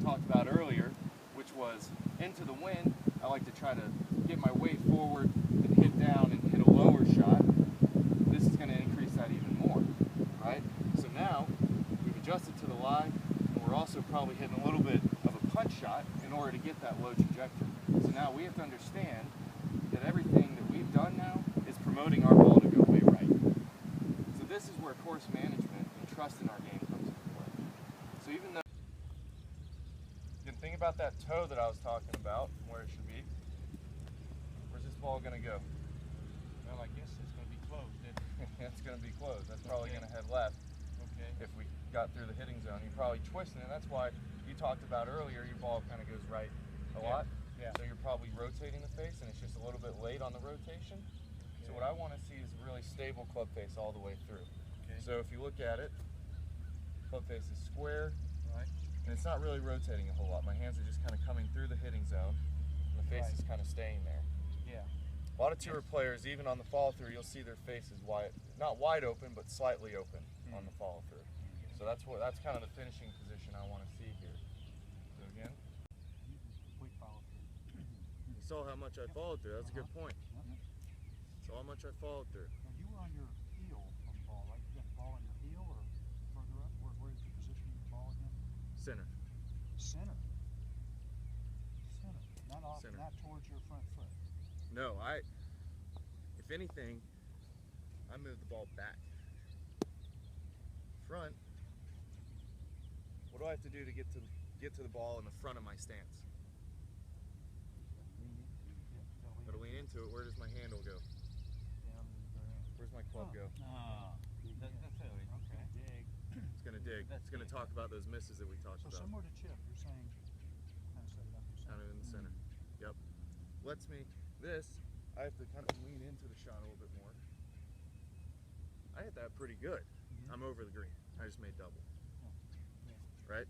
Trevor talked about earlier, which was into the wind. I like to try to get my weight forward and hit down and hit a lower shot. This is going to increase that even more, right? So now we've adjusted to the lie, and we're also probably hitting a little bit of a punch shot in order to get that low trajectory. So now we have to understand that everything that we've done now is promoting our ball to go way right. So this is where course management and trust in our game comes into play. So even though you can think about that toe that I was talking about, where it should be, where's this ball going to go? Well, I guess it's going to be closed, isn't it? It's going to be closed. That's probably going to head left. Okay. If we got through the hitting zone, you're probably twisting it. That's why you talked about earlier, your ball kind of goes right a lot. Yeah. So you're probably rotating the face, and it's just a little bit late on the rotation. Okay. So what I want to see is a really stable club face all the way through. Okay. So if you look at it, club face is square, Right. and it's not really rotating a whole lot. My hands are just kind of coming through the hitting zone, and the face is kind of staying there. Yeah. A lot of tour players, even on the follow through, you'll see their face is wide, not wide open, but slightly open on the follow through. So that's kind of the finishing position I want to see here. So again, Quick follow through. you saw how much I followed through. That's a good point. Saw how much I followed through. Now you were on your heel on the ball, right? You got the ball on your heel or further up? Where is the position of the ball again? Center. Center. Center. Not off, Center. not towards your front foot. No, if anything, I moved the ball back. Front. What do I have to do to get to the ball in the front of my stance? Got to lean into it. Where does my handle go? Down to the ground. Where's my club go? That's it. Okay. Dig. It's going to dig. It's going to talk about those misses that we talked So about. similar to Chip, you're saying kind of set it up the Kind center. of in the center. Yep. Lets me, I have to kind of lean into the shot a little bit more. I hit that pretty good. I'm over the green. I just made double. Right?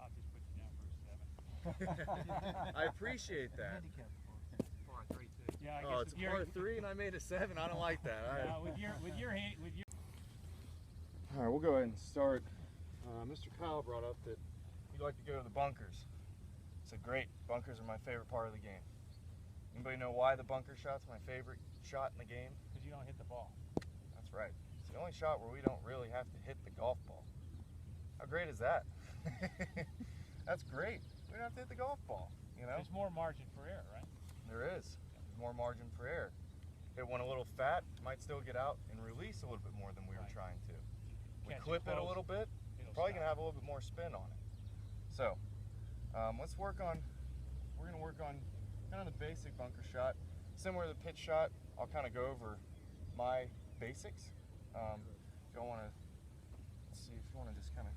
I'll just put you down for a 7. I appreciate that. Handicap ball. Par 3 too. Yeah, I Oh, guess it's par 3 and I made a 7. I don't like that. with your hand, All right, we'll go ahead and start. Mr. Kyle brought up that he'd like to go to the bunkers. So great. Bunkers are my favorite part of the game. Anybody know why the bunker shot's my favorite shot in the game? because you don't hit the ball. That's right. It's the only shot where we don't really have to hit the golf ball. How great is that? That's great. We don't have to hit the golf ball, you know? There's more margin for error, right? There is. There's more margin for error. Hit one a little fat, might still get out and release a little bit more than we were trying to. We Catch it clip it a close, little bit, it'll probably stop. gonna have a little bit more spin on it. So, we're gonna work on kind of the basic bunker shot. Similar to the pitch shot, I'll kind of go over my basics. If you want to, let's see, if you want to just kind of.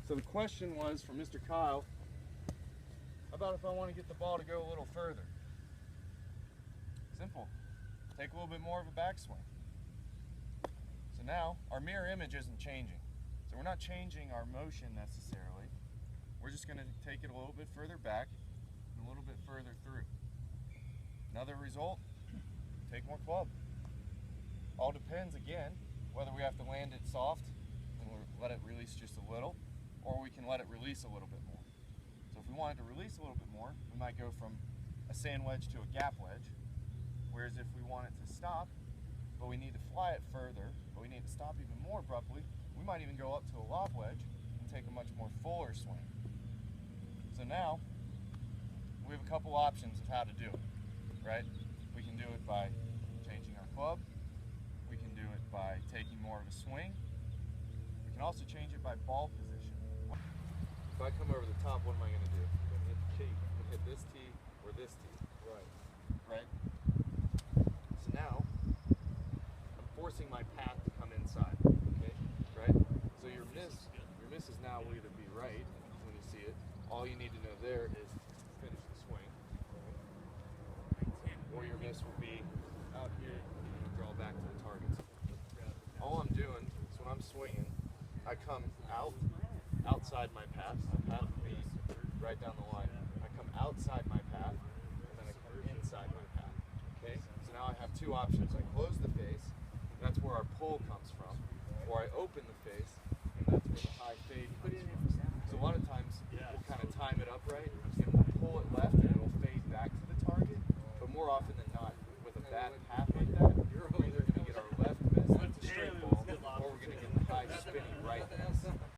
So the question was from Mr. Kyle, how about if I want to get the ball to go a little further? Simple. Take a little bit more of a backswing. So now our mirror image isn't changing. So we're not changing our motion necessarily. We're just going to take it a little bit further back and a little bit further through. Another result, take more club. All depends again whether we have to land it soft and let it release just a little, or we can let it release a little bit more. So if we want it to release a little bit more, we might go from a sand wedge to a gap wedge. Whereas if we want it to stop, but we need to fly it further, but we need to stop even more abruptly, we might even go up to a lob wedge and take a much more fuller swing. So now, we have a couple options of how to do it, right? We can do it by changing our club. We can do it by taking more of a swing. We can also change it by ball position. If I come over the top, what am I going to do? I'm going to hit the tee. I'm going to hit this tee or this tee. Right? So now, I'm forcing my path to come inside. Okay? Right? So your miss is now will either be right when you see it. All you need to know there is finish the swing. Or your miss will be out here and draw back to the target. All I'm doing is when I'm swinging, I come outside my path. My path will be right down the line. I come outside my path, and then I come inside my path. Okay? So now I have two options. I close the face, and that's where our pull comes from. Or I open the face, and right. Nothing else.